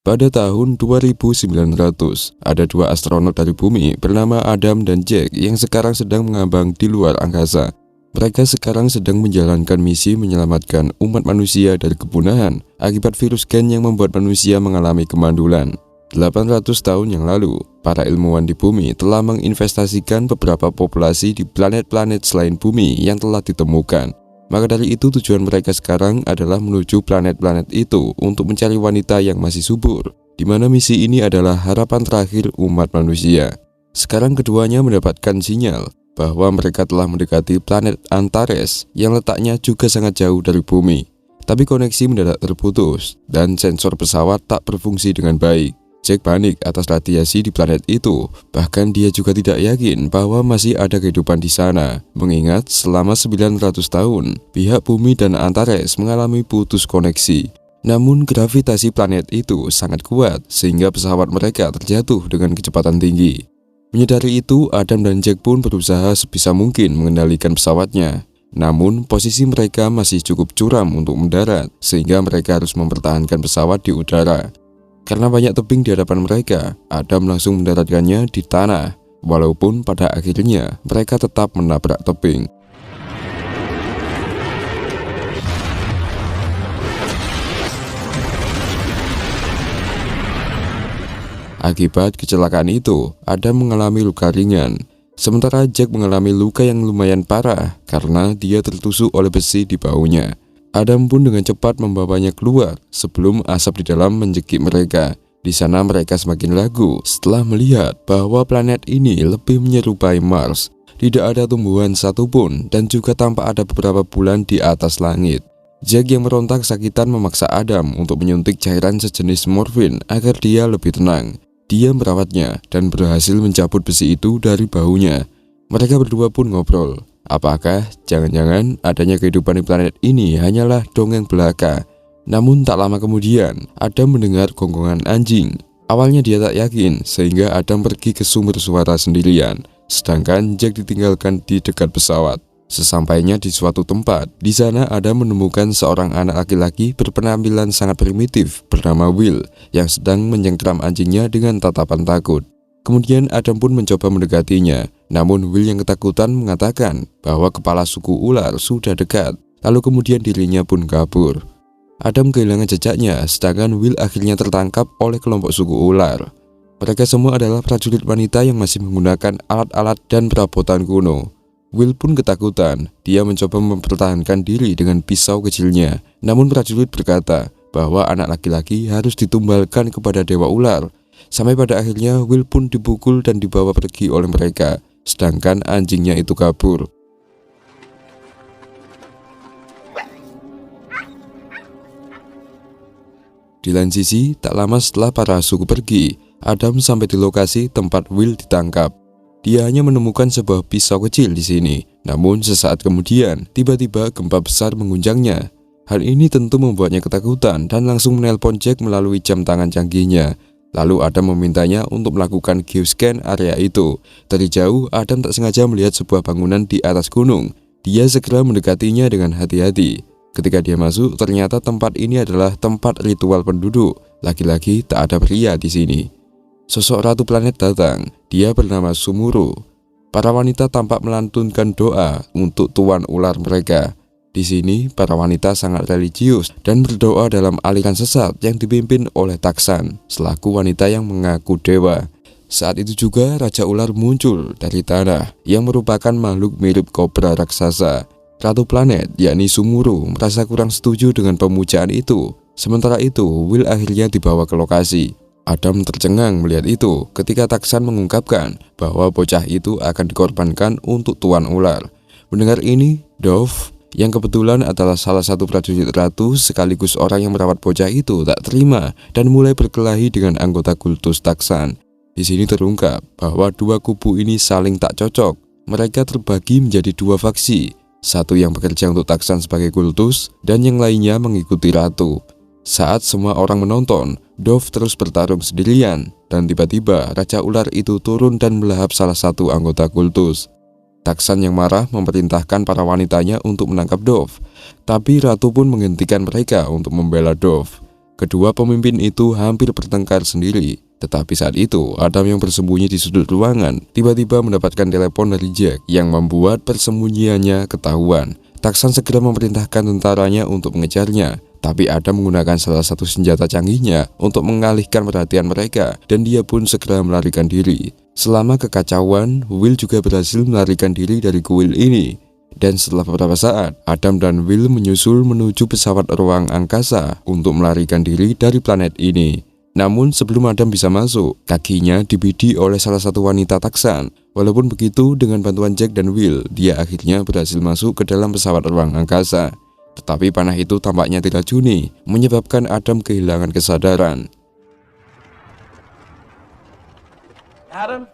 Pada tahun 2900, ada dua astronot dari bumi bernama Adam dan Jack yang sekarang sedang mengambang di luar angkasa. Mereka sekarang sedang menjalankan misi menyelamatkan umat manusia dari kepunahan akibat virus gen yang membuat manusia mengalami kemandulan. 800 tahun yang lalu, para ilmuwan di bumi telah menginvestasikan beberapa populasi di planet-planet selain bumi yang telah ditemukan. Maka dari itu tujuan mereka sekarang adalah menuju planet-planet itu untuk mencari wanita yang masih subur, di mana misi ini adalah harapan terakhir umat manusia. Sekarang keduanya mendapatkan sinyal bahwa mereka telah mendekati planet Antares yang letaknya juga sangat jauh dari bumi. Tapi koneksi mendadak terputus dan sensor pesawat tak berfungsi dengan baik. Jack panik atas radiasi di planet itu, bahkan dia juga tidak yakin bahwa masih ada kehidupan di sana, mengingat selama 900 tahun, pihak bumi dan Antares mengalami putus koneksi. Namun gravitasi planet itu sangat kuat, sehingga pesawat mereka terjatuh dengan kecepatan tinggi. Menyadari itu, Adam dan Jack pun berusaha sebisa mungkin mengendalikan pesawatnya. Namun, posisi mereka masih cukup curam untuk mendarat, sehingga mereka harus mempertahankan pesawat di udara. Karena banyak tebing di hadapan mereka, Adam langsung mendaratkannya di tanah, walaupun pada akhirnya mereka tetap menabrak tebing. Akibat kecelakaan itu, Adam mengalami luka ringan, sementara Jack mengalami luka yang lumayan parah karena dia tertusuk oleh besi di bahunya. Adam pun dengan cepat membawanya keluar sebelum asap di dalam menjekik mereka. Di sana mereka semakin ragu setelah melihat bahwa planet ini lebih menyerupai Mars. Tidak ada tumbuhan satupun dan juga tampak ada beberapa bulan di atas langit. Jack yang meronta kesakitan memaksa Adam untuk menyuntik cairan sejenis morfin agar dia lebih tenang. Dia merawatnya dan berhasil mencabut besi itu dari bahunya. Mereka berdua pun ngobrol. Apakah jangan-jangan adanya kehidupan di planet ini hanyalah dongeng belaka? Namun tak lama kemudian, Adam mendengar gonggongan anjing. Awalnya dia tak yakin, sehingga Adam pergi ke sumber suara sendirian. Sedangkan Jack ditinggalkan di dekat pesawat. Sesampainya di suatu tempat, di sana Adam menemukan seorang anak laki-laki berpenampilan sangat primitif bernama Will, yang sedang menyengkram anjingnya dengan tatapan takut. Kemudian Adam pun mencoba mendekatinya, namun Will yang ketakutan mengatakan bahwa kepala suku ular sudah dekat, lalu kemudian dirinya pun kabur. Adam kehilangan jejaknya, sedangkan Will akhirnya tertangkap oleh kelompok suku ular. Mereka semua adalah prajurit wanita yang masih menggunakan alat-alat dan perabotan kuno. Will pun ketakutan, dia mencoba mempertahankan diri dengan pisau kecilnya, namun prajurit berkata bahwa anak laki-laki harus ditumbalkan kepada dewa ular. Sampai pada akhirnya Will pun dipukul dan dibawa pergi oleh mereka, sedangkan anjingnya itu kabur. Di lain sisi, tak lama setelah para suku pergi, Adam sampai di lokasi tempat Will ditangkap. Dia hanya menemukan sebuah pisau kecil di sini, namun sesaat kemudian tiba-tiba gempa besar mengguncangnya. Hal ini tentu membuatnya ketakutan dan langsung menelpon Jack melalui jam tangan canggihnya. Lalu Adam memintanya untuk melakukan geoscan area itu. Dari jauh, Adam tak sengaja melihat sebuah bangunan di atas gunung. Dia segera mendekatinya dengan hati-hati. Ketika dia masuk, ternyata tempat ini adalah tempat ritual penduduk. Laki-laki tak ada pria di sini. Sosok ratu planet datang. Dia bernama Sumuru. Para wanita tampak melantunkan doa untuk tuan ular mereka. Di sini, para wanita sangat religius dan berdoa dalam aliran sesat yang dipimpin oleh Taksan, selaku wanita yang mengaku dewa. Saat itu juga Raja Ular muncul dari tanah, yang merupakan makhluk mirip kobra raksasa. Ratu planet, yakni Sumuru, merasa kurang setuju dengan pemujaan itu. Sementara itu, Will akhirnya dibawa ke lokasi. Adam tercengang melihat itu ketika Taksan mengungkapkan bahwa bocah itu akan dikorbankan untuk tuan ular. Mendengar ini, Dove, yang kebetulan adalah salah satu prajurit ratu sekaligus orang yang merawat bocah itu, tak terima dan mulai berkelahi dengan anggota kultus Taksan. Di sini terungkap bahwa dua kubu ini saling tak cocok. Mereka terbagi menjadi dua faksi, satu yang bekerja untuk Taksan sebagai kultus dan yang lainnya mengikuti ratu. Saat semua orang menonton, Dove terus bertarung sendirian dan tiba-tiba Raja Ular itu turun dan melahap salah satu anggota kultus. Taksan yang marah memerintahkan para wanitanya untuk menangkap Dove, tapi ratu pun menghentikan mereka untuk membela Dove. Kedua pemimpin itu hampir bertengkar sendiri. Tetapi saat itu, Adam yang bersembunyi di sudut ruangan tiba-tiba mendapatkan telepon dari Jack yang membuat persembunyiannya ketahuan. Taksan segera memerintahkan tentaranya untuk mengejarnya. Tapi Adam menggunakan salah satu senjata canggihnya untuk mengalihkan perhatian mereka dan dia pun segera melarikan diri. Selama kekacauan, Will juga berhasil melarikan diri dari kuil ini. Dan setelah beberapa saat, Adam dan Will menyusul menuju pesawat ruang angkasa untuk melarikan diri dari planet ini. Namun sebelum Adam bisa masuk, kakinya dibidi oleh salah satu wanita taksan. Walaupun begitu, dengan bantuan Jack dan Will, dia akhirnya berhasil masuk ke dalam pesawat ruang angkasa. Tetapi panah itu tampaknya diracuni, menyebabkan Adam kehilangan kesadaran. Adam!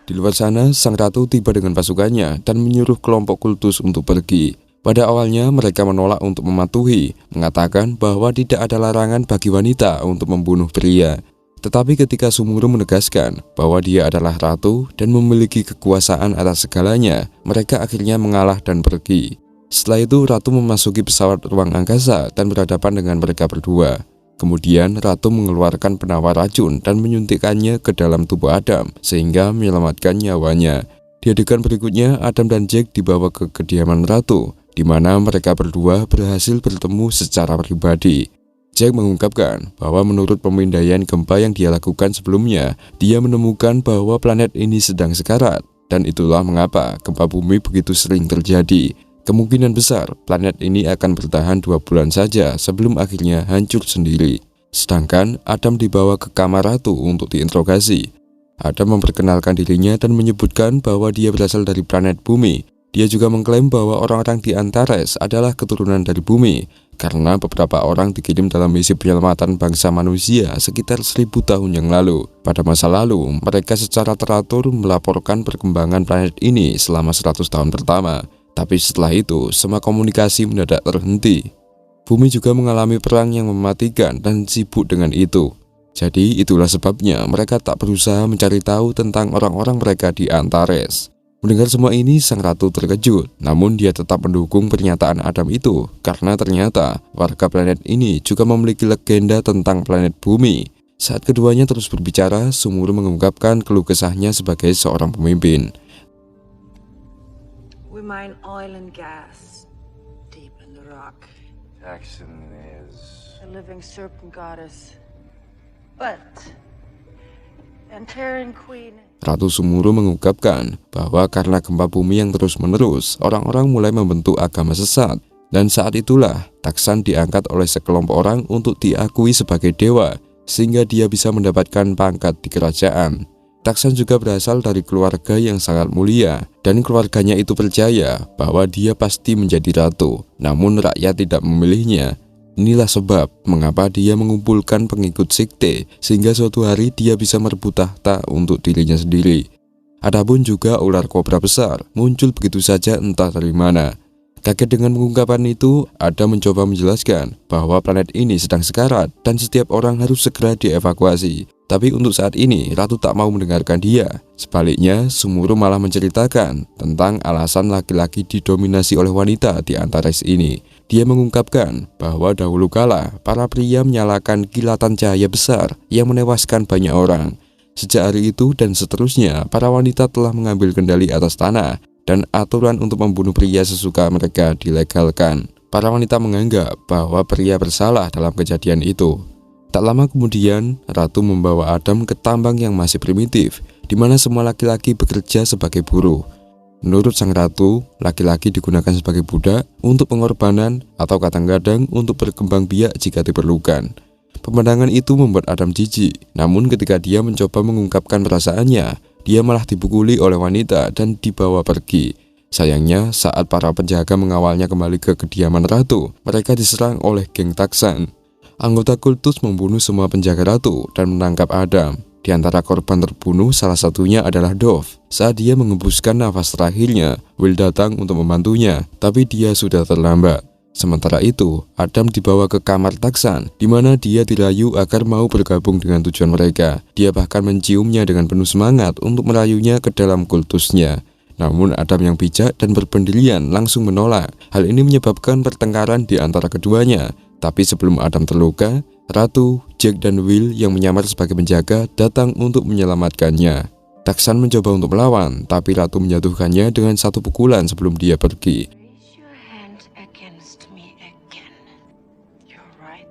Di luar sana, sang ratu tiba dengan pasukannya dan menyuruh kelompok kultus untuk pergi. Pada awalnya mereka menolak untuk mematuhi, mengatakan bahwa tidak ada larangan bagi wanita untuk membunuh pria. Tetapi ketika Sumuru menegaskan bahwa dia adalah ratu dan memiliki kekuasaan atas segalanya, mereka akhirnya mengalah dan pergi. Setelah itu ratu memasuki pesawat ruang angkasa dan berhadapan dengan mereka berdua. Kemudian ratu mengeluarkan penawar racun dan menyuntikkannya ke dalam tubuh Adam sehingga menyelamatkan nyawanya. Di adegan berikutnya, Adam dan Jack dibawa ke kediaman ratu, di mana mereka berdua berhasil bertemu secara pribadi. Jack mengungkapkan bahwa menurut pemindaian gempa yang dia lakukan sebelumnya, dia menemukan bahwa planet ini sedang sekarat, dan itulah mengapa gempa bumi begitu sering terjadi. Kemungkinan besar planet ini akan bertahan 2 bulan saja sebelum akhirnya hancur sendiri. Sedangkan Adam dibawa ke kamar ratu untuk diinterogasi. Adam memperkenalkan dirinya dan menyebutkan bahwa dia berasal dari planet bumi. Dia juga mengklaim bahwa orang-orang di Antares adalah keturunan dari bumi, karena beberapa orang dikirim dalam misi penyelamatan bangsa manusia sekitar 1000 tahun yang lalu. Pada masa lalu, mereka secara teratur melaporkan perkembangan planet ini selama 100 tahun pertama. Tapi setelah itu, semua komunikasi mendadak terhenti. Bumi juga mengalami perang yang mematikan dan sibuk dengan itu. Jadi itulah sebabnya mereka tak berusaha mencari tahu tentang orang-orang mereka di Antares. Mendengar semua ini, sang ratu terkejut, namun dia tetap mendukung pernyataan Adam itu, karena ternyata warga planet ini juga memiliki legenda tentang planet bumi. Saat keduanya terus berbicara, Sumuru mengungkapkan keluh kesahnya sebagai seorang pemimpin. We mine oil and gas deep in the rock. Jackson is... The living serpent goddess. But Antarean Queen... Ratu Sumuru mengungkapkan bahwa karena gempa bumi yang terus-menerus, orang-orang mulai membentuk agama sesat. Dan saat itulah, Taksan diangkat oleh sekelompok orang untuk diakui sebagai dewa, sehingga dia bisa mendapatkan pangkat di kerajaan. Taksan juga berasal dari keluarga yang sangat mulia, dan keluarganya itu percaya bahwa dia pasti menjadi ratu, namun rakyat tidak memilihnya. Inilah sebab mengapa dia mengumpulkan pengikut sekte sehingga suatu hari dia bisa merebut tahta untuk dirinya sendiri. Adapun juga ular kobra besar muncul begitu saja entah dari mana. Kaget dengan pengungkapan itu, Adam mencoba menjelaskan bahwa planet ini sedang sekarat dan setiap orang harus segera dievakuasi. Tapi untuk saat ini, Ratu tak mau mendengarkan dia. Sebaliknya, Sumuru malah menceritakan tentang alasan laki-laki didominasi oleh wanita di Antares ini. Dia mengungkapkan bahwa dahulu kala, para pria menyalakan kilatan cahaya besar yang menewaskan banyak orang. Sejak hari itu dan seterusnya, para wanita telah mengambil kendali atas tanah, dan aturan untuk membunuh pria sesuka mereka dilegalkan. Para wanita menganggap bahwa pria bersalah dalam kejadian itu. Tak lama kemudian, Ratu membawa Adam ke tambang yang masih primitif, di mana semua laki-laki bekerja sebagai buruh. Menurut sang ratu, laki-laki digunakan sebagai budak untuk pengorbanan atau kadang-kadang untuk berkembang biak jika diperlukan. Pemandangan itu membuat Adam jijik, namun ketika dia mencoba mengungkapkan perasaannya, dia malah dipukuli oleh wanita dan dibawa pergi. Sayangnya, saat para penjaga mengawalnya kembali ke kediaman ratu, mereka diserang oleh geng Taksan. Anggota kultus membunuh semua penjaga ratu dan menangkap Adam. Di antara korban terbunuh, salah satunya adalah Dove. Saat dia mengembuskan nafas terakhirnya, Will datang untuk membantunya, tapi dia sudah terlambat. Sementara itu, Adam dibawa ke kamar Taksan, di mana dia dirayu agar mau bergabung dengan tujuan mereka. Dia bahkan menciumnya dengan penuh semangat untuk merayunya ke dalam kultusnya. Namun Adam yang bijak dan berpendirian langsung menolak. Hal ini menyebabkan pertengkaran di antara keduanya. Tapi sebelum Adam terluka, Ratu, Jack, dan Will yang menyamar sebagai penjaga datang untuk menyelamatkannya. Taksan mencoba untuk melawan, tapi Ratu menjatuhkannya dengan satu pukulan sebelum dia pergi. Raise your hand against me again. You're right.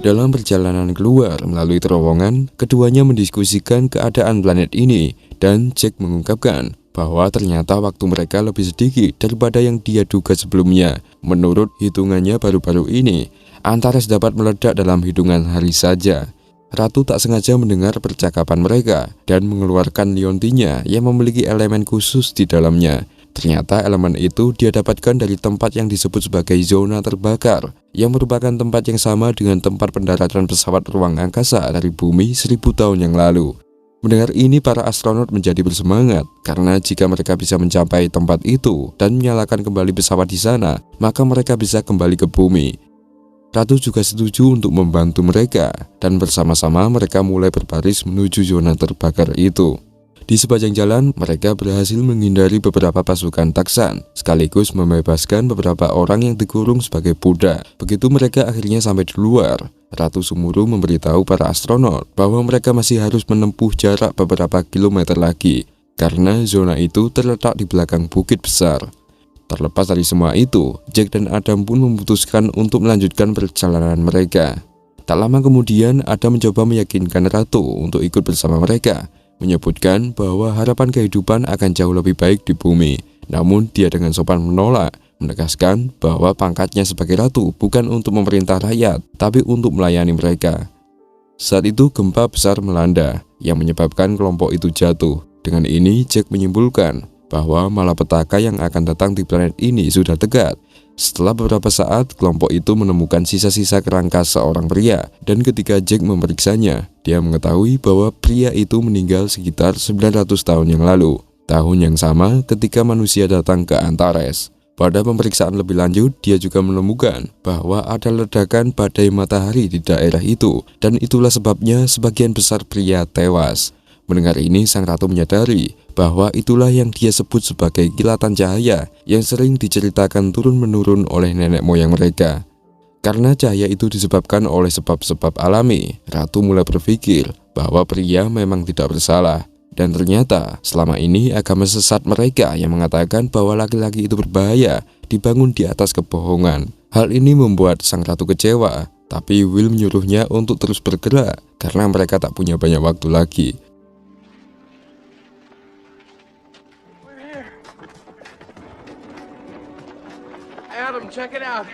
Dalam perjalanan keluar melalui terowongan, keduanya mendiskusikan keadaan planet ini, dan Jack mengungkapkan bahwa ternyata waktu mereka lebih sedikit daripada yang dia duga sebelumnya. Menurut hitungannya baru-baru ini, Antares dapat meledak dalam hitungan hari saja. Ratu tak sengaja mendengar percakapan mereka dan mengeluarkan liontinya yang memiliki elemen khusus di dalamnya. Ternyata elemen itu dia dapatkan dari tempat yang disebut sebagai zona terbakar, yang merupakan tempat yang sama dengan tempat pendaratan pesawat ruang angkasa dari bumi 1000 tahun yang lalu. Mendengar ini, para astronot menjadi bersemangat, karena jika mereka bisa mencapai tempat itu dan menyalakan kembali pesawat di sana, maka mereka bisa kembali ke bumi. Ratu juga setuju untuk membantu mereka, dan bersama-sama mereka mulai berbaris menuju zona terbakar itu. Di sepanjang jalan, mereka berhasil menghindari beberapa pasukan Taksan, sekaligus membebaskan beberapa orang yang dikurung sebagai budak. Begitu mereka akhirnya sampai di luar, Ratu Sumuru memberitahu para astronot bahwa mereka masih harus menempuh jarak beberapa kilometer lagi, karena zona itu terletak di belakang bukit besar. Terlepas dari semua itu, Jack dan Adam pun memutuskan untuk melanjutkan perjalanan mereka. Tak lama kemudian, Adam mencoba meyakinkan Ratu untuk ikut bersama mereka, menyebutkan bahwa harapan kehidupan akan jauh lebih baik di bumi. Namun dia dengan sopan menolak, menegaskan bahwa pangkatnya sebagai ratu bukan untuk memerintah rakyat, tapi untuk melayani mereka. Saat itu gempa besar melanda, yang menyebabkan kelompok itu jatuh. Dengan ini Jack menyimpulkan bahwa malapetaka yang akan datang di planet ini sudah dekat. Setelah beberapa saat, kelompok itu menemukan sisa-sisa kerangka seorang pria, dan ketika Jack memeriksanya, dia mengetahui bahwa pria itu meninggal sekitar 900 tahun yang lalu, tahun yang sama ketika manusia datang ke Antares. Pada pemeriksaan lebih lanjut, dia juga menemukan bahwa ada ledakan badai matahari di daerah itu, dan itulah sebabnya sebagian besar pria tewas. Mendengar ini, sang ratu menyadari bahwa itulah yang dia sebut sebagai kilatan cahaya yang sering diceritakan turun-menurun oleh nenek moyang mereka. Karena cahaya itu disebabkan oleh sebab-sebab alami, Ratu mulai berpikir bahwa pria memang tidak bersalah. Dan ternyata selama ini agama sesat mereka yang mengatakan bahwa laki-laki itu berbahaya dibangun di atas kebohongan. Hal ini membuat sang ratu kecewa, tapi Will menyuruhnya untuk terus bergerak karena mereka tak punya banyak waktu lagi. Adam, check it out.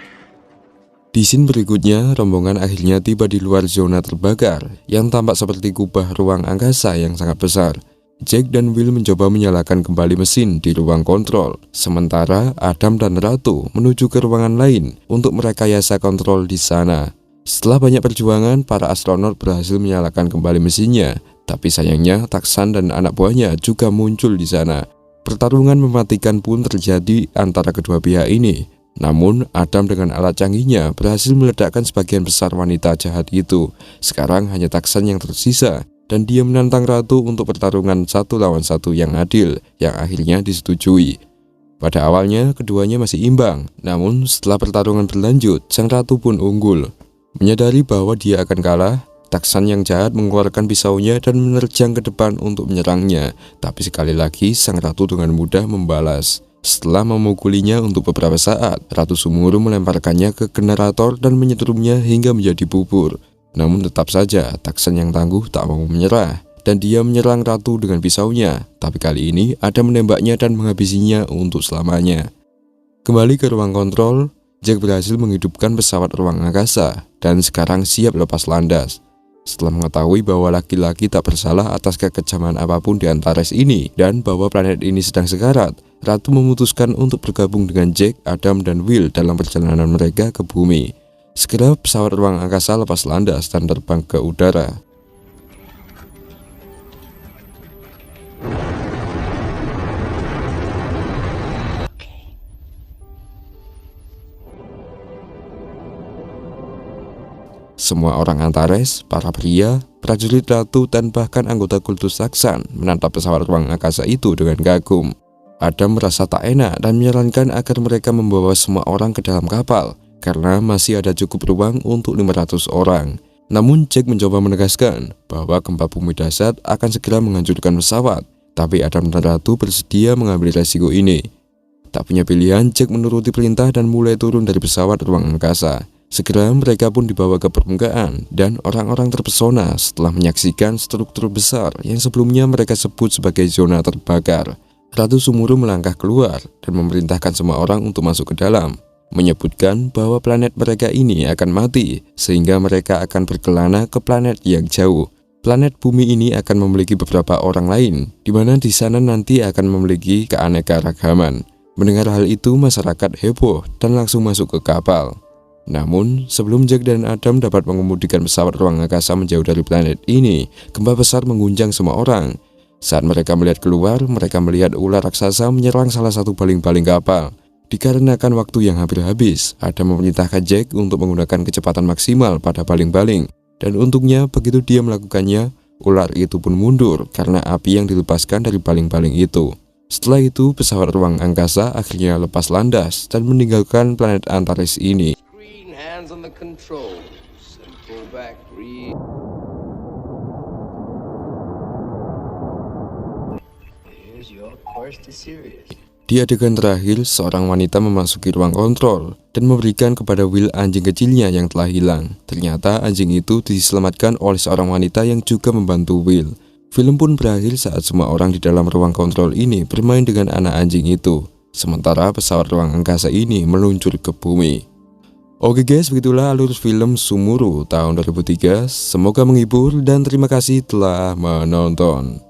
Di scene berikutnya, rombongan akhirnya tiba di luar zona terbakar yang tampak seperti kubah ruang angkasa yang sangat besar. Jack dan Will mencoba menyalakan kembali mesin di ruang kontrol, sementara Adam dan Ratu menuju ke ruangan lain untuk merekayasa kontrol di sana. Setelah banyak perjuangan, para astronot berhasil menyalakan kembali mesinnya, tapi sayangnya Taksan dan anak buahnya juga muncul di sana. Pertarungan mematikan pun terjadi antara kedua pihak ini. Namun, Adam dengan alat canggihnya berhasil meledakkan sebagian besar wanita jahat itu. Sekarang hanya Taksan yang tersisa, dan dia menantang Ratu untuk pertarungan 1 lawan 1 yang adil, yang akhirnya disetujui. Pada awalnya, keduanya masih imbang, namun setelah pertarungan berlanjut, sang Ratu pun unggul. Menyadari bahwa dia akan kalah, Taksan yang jahat mengeluarkan pisaunya dan menerjang ke depan untuk menyerangnya, tapi sekali lagi sang Ratu dengan mudah membalas. Setelah memukulinya untuk beberapa saat, Ratu Sumuru melemparkannya ke generator dan menyetrumnya hingga menjadi bubur. Namun tetap saja, Taksan yang tangguh tak mau menyerah, dan dia menyerang Ratu dengan pisaunya. Tapi kali ini, Adam menembaknya dan menghabisinya untuk selamanya. Kembali ke ruang kontrol, Jack berhasil menghidupkan pesawat ruang angkasa, dan sekarang siap lepas landas. Setelah mengetahui bahwa laki-laki tak bersalah atas kekejaman apapun di Antares ini dan bahwa planet ini sedang sekarat, Ratu memutuskan untuk bergabung dengan Jack, Adam, dan Will dalam perjalanan mereka ke bumi. Segera pesawat ruang angkasa lepas landas dan terbang ke udara. Semua orang Antares, para pria, prajurit ratu, dan bahkan anggota kultus Saksan menatap pesawat ruang angkasa itu dengan kagum. Adam merasa tak enak dan menyarankan agar mereka membawa semua orang ke dalam kapal karena masih ada cukup ruang untuk 500 orang. Namun Jack mencoba menegaskan bahwa gempa bumi dahsyat akan segera menghancurkan pesawat, tapi Adam dan Ratu bersedia mengambil resiko ini. Tak punya pilihan, Jack menuruti perintah dan mulai turun dari pesawat ruang angkasa. Segera mereka pun dibawa ke permukaan dan orang-orang terpesona setelah menyaksikan struktur besar yang sebelumnya mereka sebut sebagai zona terbakar. Ratu Sumuru melangkah keluar dan memerintahkan semua orang untuk masuk ke dalam, menyebutkan bahwa planet mereka ini akan mati sehingga mereka akan berkelana ke planet yang jauh. Planet bumi ini akan memiliki beberapa orang lain, di mana di sana nanti akan memiliki keanekaragaman. Mendengar hal itu, masyarakat heboh dan langsung masuk ke kapal. Namun, sebelum Jack dan Adam dapat mengemudikan pesawat ruang angkasa menjauh dari planet ini, gempa besar mengguncang semua orang. Saat mereka melihat keluar, mereka melihat ular raksasa menyerang salah satu baling-baling kapal. Dikarenakan waktu yang hampir habis, Adam memerintahkan Jack untuk menggunakan kecepatan maksimal pada baling-baling. Dan untungnya, begitu dia melakukannya, ular itu pun mundur karena api yang dilepaskan dari baling-baling itu. Setelah itu, pesawat ruang angkasa akhirnya lepas landas dan meninggalkan planet Antares ini. Hands on the controls and pull back. Breathe. Here's your course to Sirius. Di adegan terakhir, seorang wanita memasuki ruang kontrol dan memberikan kepada Will anjing kecilnya yang telah hilang. Ternyata anjing itu diselamatkan oleh seorang wanita yang juga membantu Will. Film pun berakhir saat semua orang di dalam ruang kontrol ini bermain dengan anak anjing itu. Sementara pesawat ruang angkasa ini meluncur ke bumi. Oke guys, begitulah alur film Sumuru tahun 2003. Semoga menghibur dan terima kasih telah menonton.